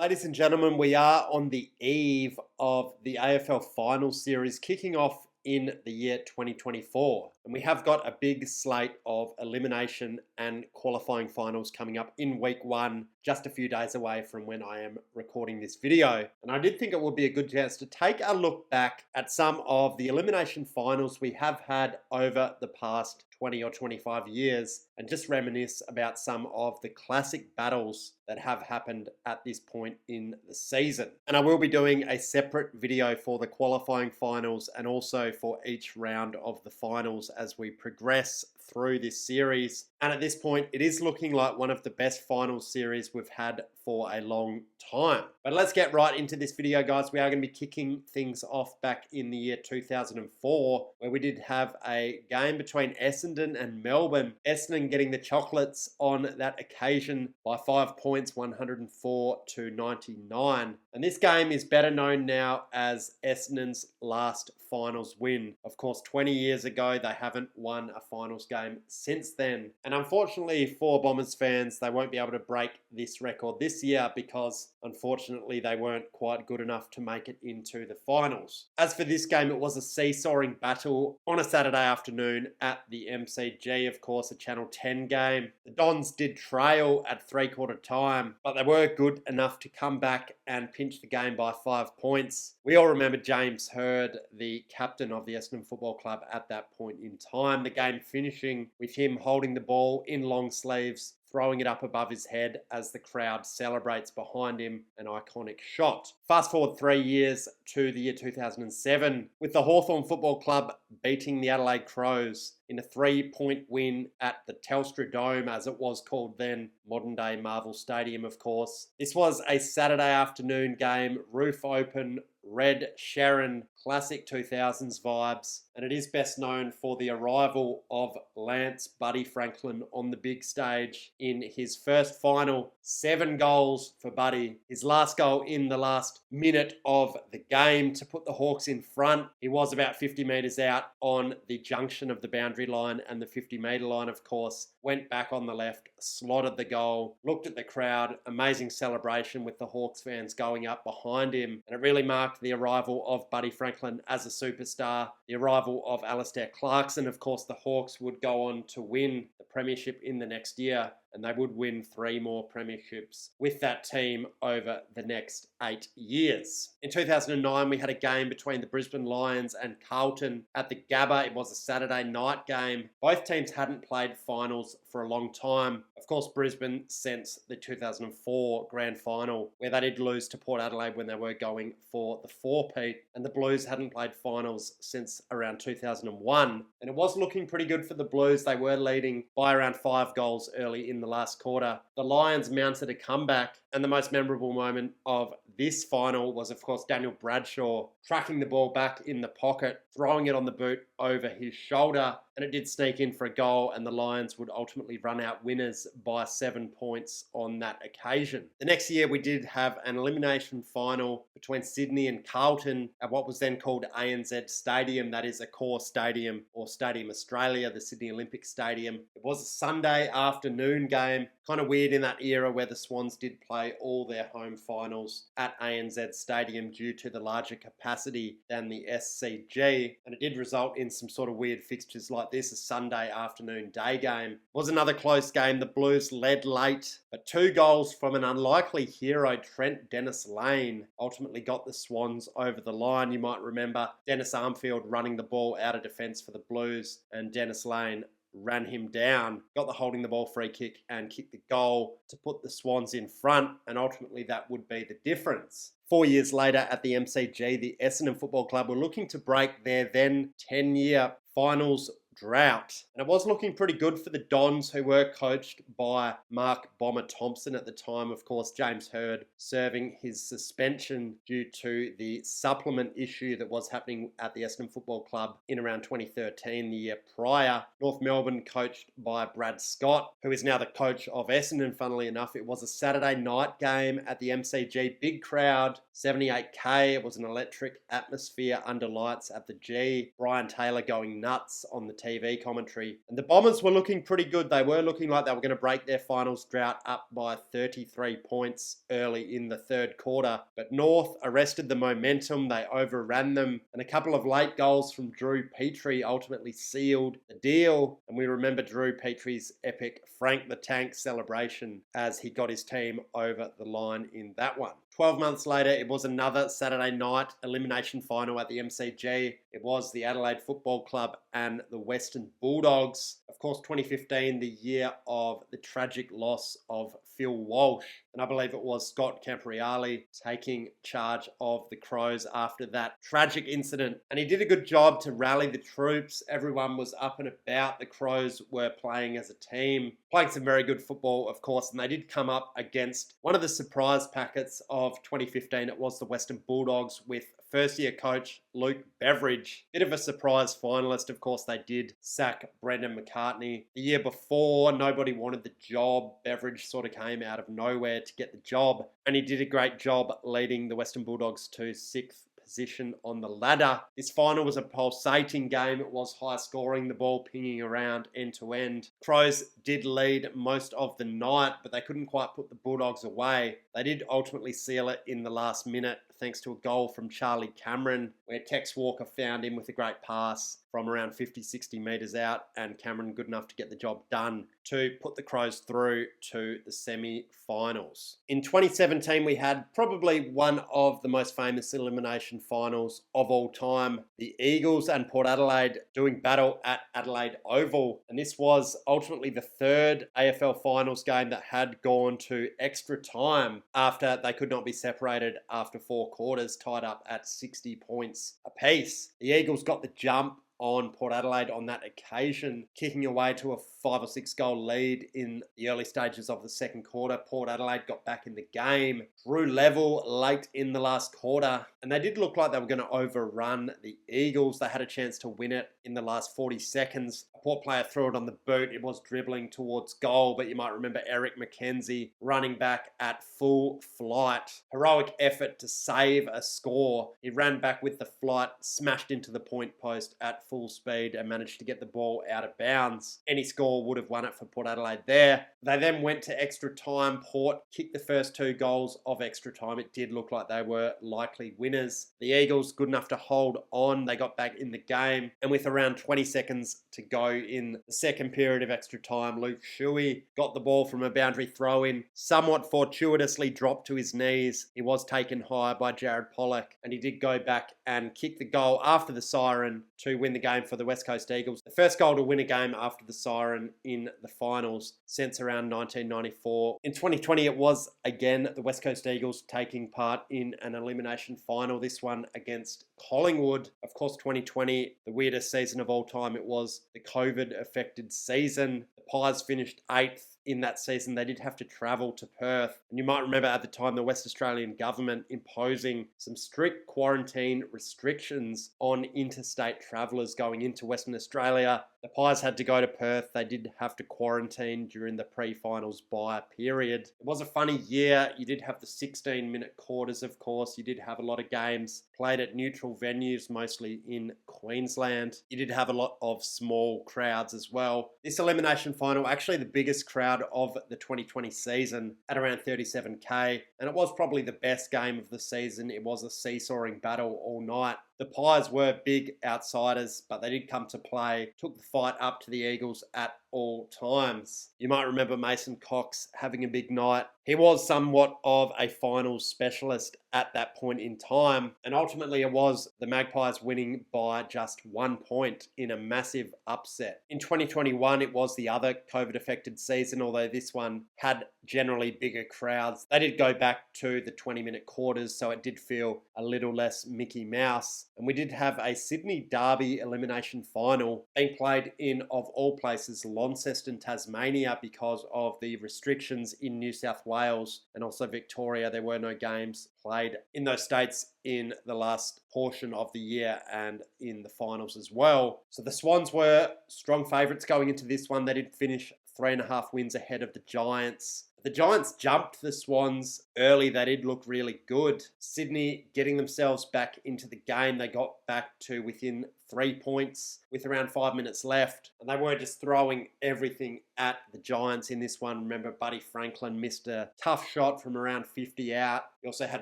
Ladies and gentlemen, we are on the eve of the AFL Finals series kicking off in the year 2024. And we have got a big slate of elimination and qualifying finals coming up in week one, just a few days away from when I am recording this video. And I did think it would be a good chance to take a look back at some of the elimination finals we have had over the past 20 or 25 years and just reminisce about some of the classic battles that have happened at this point in the season. And I will be doing a separate video for the qualifying finals and also for each round of the finals as we progress through this series. And at this point, it is looking like one of the best finals series we've had for a long time. But let's get right into this video, guys. We are going to be kicking things off back in the year 2004, where we did have a game between Essendon and Melbourne. Essendon getting the chocolates on that occasion by 5 points, 104-99. And this game is better known now as Essendon's last finals win. Of course, 20 years ago, they haven't won a finals game since then. And unfortunately for Bombers fans, they won't be able to break this record this year because unfortunately they weren't quite good enough to make it into the finals. As for this game, it was a seesawing battle on a Saturday afternoon at the MCG, of course, a Channel 10 game. The Dons did trail at three-quarter time, but they were good enough to come back and pinch the game by 5 points. We all remember James Hird, the captain of the Essendon Football Club at that point in time. The game finishing with him holding the ball in long sleeves, throwing it up above his head as the crowd celebrates behind him, an iconic shot. Fast forward 3 years to the year 2007, with the Hawthorn Football Club beating the Adelaide Crows in a 3-point win at the Telstra Dome, as it was called then, modern day Marvel Stadium, of course. This was a Saturday afternoon game, roof open, red Sharon, classic 2000s vibes, and it is best known for the arrival of Lance Buddy Franklin on the big stage in his first final. 7 goals for Buddy. His last goal in the last minute of the game to put the Hawks in front. He was about 50 metres out on the junction of the boundary line and the 50-metre line, of course. Went back on the left, slotted the goal, looked at the crowd, amazing celebration with the Hawks fans going up behind him. And it really marked the arrival of Buddy Franklin as a superstar, the arrival of Alistair Clarkson. Of course, the Hawks would go on to win the premiership in the next year, and they would win 3 more premierships with that team over the next 8 years. In 2009, we had a game between the Brisbane Lions and Carlton at the Gabba. It was a Saturday night game. Both teams hadn't played finals for a long time. Of course, Brisbane since the 2004 grand final, where they did lose to Port Adelaide when they were going for the four-peat, and the Blues hadn't played finals since around 2001. And it was looking pretty good for the Blues. They were leading by around 5 goals early in the last quarter. The Lions mounted a comeback, and the most memorable moment of this final was, of course, Daniel Bradshaw tracking the ball back in the pocket, throwing it on the boot over his shoulder, and it did sneak in for a goal, and the Lions would ultimately run out winners by 7 points on that occasion. The next year, we did have an elimination final between Sydney and Carlton at what was then called ANZ Stadium. That is Accor Stadium, or Stadium Australia, the Sydney Olympic Stadium. It was a Sunday afternoon game. Kind of weird in that era where the Swans did play all their home finals at ANZ Stadium due to the larger capacity than the SCG. And it did result in some sort of weird fixtures like this, a Sunday afternoon day game. It was another close game. The Blues led late, but 2 goals from an unlikely hero, Trent Dennis-Lane, ultimately got the Swans over the line. You might remember Dennis Armfield running the ball out of defence for the Blues, and Dennis-Lane ran him down, got the holding the ball free kick and kicked the goal to put the Swans in front, and ultimately that would be the difference. 4 years later at the MCG, the Essendon Football Club were looking to break their then 10-year finals drought. And it was looking pretty good for the Dons, who were coached by Mark Bomber Thompson at the time. Of course, James Hird serving his suspension due to the supplement issue that was happening at the Essendon Football Club in around 2013, the year prior. North Melbourne coached by Brad Scott, who is now the coach of Essendon, funnily enough. It was a Saturday night game at the MCG. Big crowd, 78k. It was an electric atmosphere under lights at the G. Brian Taylor going nuts on the TV commentary. And the Bombers were looking pretty good. They were looking like they were going to break their finals drought up by 33 points early in the third quarter. But North arrested the momentum. They overran them. And a couple of late goals from Drew Petrie ultimately sealed the deal. And we remember Drew Petrie's epic Frank the Tank celebration as he got his team over the line in that one. 12 months later, it was another Saturday night elimination final at the MCG. It was the Adelaide Football Club and the Western Bulldogs. Of course, 2015, the year of the tragic loss of Phil Walsh. And I believe it was Scott Camporeale taking charge of the Crows after that tragic incident. And he did a good job to rally the troops. Everyone was up and about. The Crows were playing as a team, playing some very good football, of course. And they did come up against one of the surprise packets of 2015. It was the Western Bulldogs with first-year coach Luke Beveridge. Bit of a surprise finalist. Of course, they did sack Brendan McCartney. The year before, nobody wanted the job. Beveridge sort of came out of nowhere to get the job, and he did a great job leading the Western Bulldogs to 6th position on the ladder. This final was a pulsating game. It was high scoring, the ball pinging around end to end. Crows did lead most of the night, but they couldn't quite put the Bulldogs away. They did ultimately seal it in the last minute thanks to a goal from Charlie Cameron, where Tex Walker found him with a great pass from around 50-60 metres out, and Cameron good enough to get the job done to put the Crows through to the semi-finals. In 2017, we had probably one of the most famous elimination finals of all time. The Eagles and Port Adelaide doing battle at Adelaide Oval. And this was ultimately the third AFL finals game that had gone to extra time after they could not be separated after 4 quarters, tied up at 60 points apiece. The Eagles got the jump on Port Adelaide on that occasion, kicking away to a 5 or 6 goal lead in the early stages of the second quarter. Port Adelaide got back in the game, drew level late in the last quarter, and they did look like they were going to overrun the Eagles. They had a chance to win it in the last 40 seconds. A Port player threw it on the boot. It was dribbling towards goal, but you might remember Eric McKenzie running back at full flight. Heroic effort to save a score. He ran back with the flight, smashed into the point post at full speed and managed to get the ball out of bounds. Any score would have won it for Port Adelaide there. They then went to extra time. Port kicked the first 2 goals of extra time. It did look like they were likely winners. The Eagles, good enough to hold on. They got back in the game. And with around 20 seconds to go in the second period of extra time, Luke Shuey got the ball from a boundary throw-in, somewhat fortuitously dropped to his knees. He was taken high by Jared Pollock, and he did go back and kick the goal after the siren to win the game for the West Coast Eagles. The first goal to win a game after the siren in the finals since around 1994. In 2020, it was again the West Coast Eagles taking part in an elimination final, this one against Collingwood. Of course, 2020, the weirdest season of all time. It was the COVID-affected season. The Pies finished 8th in that season. They did have to travel to Perth. And you might remember at the time the West Australian government imposing some strict quarantine restrictions on interstate travellers going into Western Australia. The Pies had to go to Perth. They did have to quarantine during the pre-finals bye period. It was a funny year. You did have the 16-minute quarters, of course. You did have a lot of games played at neutral venues, mostly in Queensland. You did have a lot of small crowds as well. This elimination final, actually the biggest crowd of the 2020 season at around 37k, and it was probably the best game of the season. It was a seesawing battle all night. The Pies were big outsiders, but they did come to play, took the fight up to the Eagles at all times. You might remember Mason Cox having a big night. He was somewhat of a finals specialist at that point in time, and ultimately it was the Magpies winning by just 1 point in a massive upset. In 2021, it was the other COVID-affected season, although this one had generally bigger crowds. They did go back to the 20-minute quarters, so it did feel a little less Mickey Mouse. And we did have a Sydney Derby elimination final being played in, of all places, Launceston, Tasmania, because of the restrictions in New South Wales and also Victoria. There were no games played in those states in the last portion of the year and in the finals as well. So the Swans were strong favourites going into this one. They did finish 3.5 wins ahead of the Giants. The Giants jumped the Swans early. They did look really good. Sydney getting themselves back into the game. They got back to within 3 points with around 5 minutes left. And they were just throwing everything at the Giants in this one. Remember, Buddy Franklin missed a tough shot from around 50 out. You also had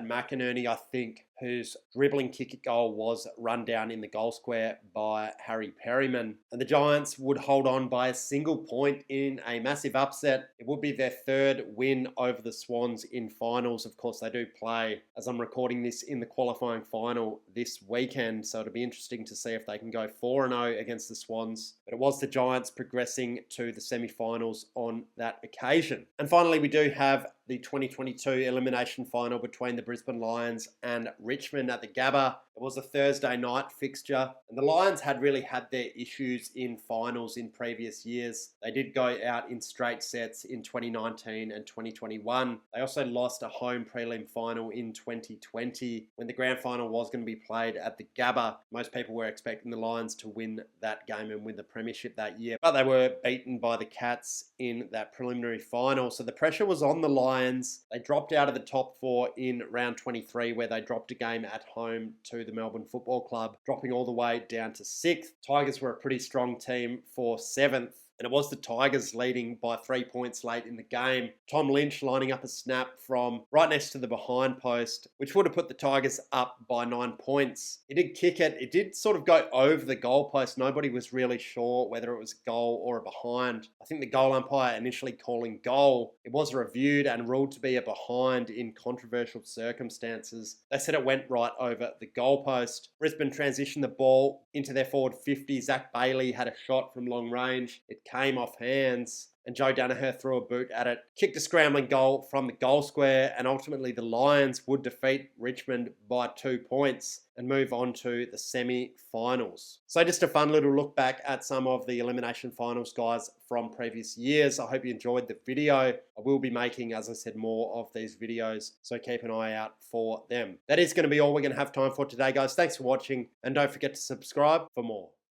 McInerney, I think, whose dribbling kick goal was run down in the goal square by Harry Perryman. And the Giants would hold on by a single point in a massive upset. It would be their third win over the Swans in finals. Of course, they do play, as I'm recording this, in the qualifying final this weekend. So it'll be interesting to see if they can go 4-0 against the Swans. But it was the Giants progressing to the semi-finals on that occasion. And finally, we do have the 2022 elimination final between the Brisbane Lions and Richmond at the Gabba. It was a Thursday night fixture, and the Lions had really had their issues in finals in previous years. They did go out in straight sets in 2019 and 2021. They also lost a home prelim final in 2020 when the grand final was going to be played at the Gabba. Most people were expecting the Lions to win that game and win the premiership that year, but they were beaten by the Cats in that preliminary final. So the pressure was on the Lions. They dropped out of the top 4 in round 23, where they dropped a game at home to the Melbourne Football Club, dropping all the way down to 6th. Tigers were a pretty strong team for 7th. And it was the Tigers leading by 3 points late in the game. Tom Lynch lining up a snap from right next to the behind post, which would have put the Tigers up by 9 points. He did kick it. It did sort of go over the goalpost. Nobody was really sure whether it was a goal or a behind. I think the goal umpire initially calling goal, it was reviewed and ruled to be a behind in controversial circumstances. They said it went right over the goalpost. Brisbane transitioned the ball into their forward 50. Zach Bailey had a shot from long range. It came off hands, and Joe Danaher threw a boot at it, kicked a scrambling goal from the goal square, and ultimately the Lions would defeat Richmond by 2 points and move on to the semi-finals. So just a fun little look back at some of the elimination finals guys from previous years. I hope you enjoyed the video. I will be making, as I said, more of these videos, so keep an eye out for them. That is going to be all we're going to have time for today, guys. Thanks for watching, and don't forget to subscribe for more.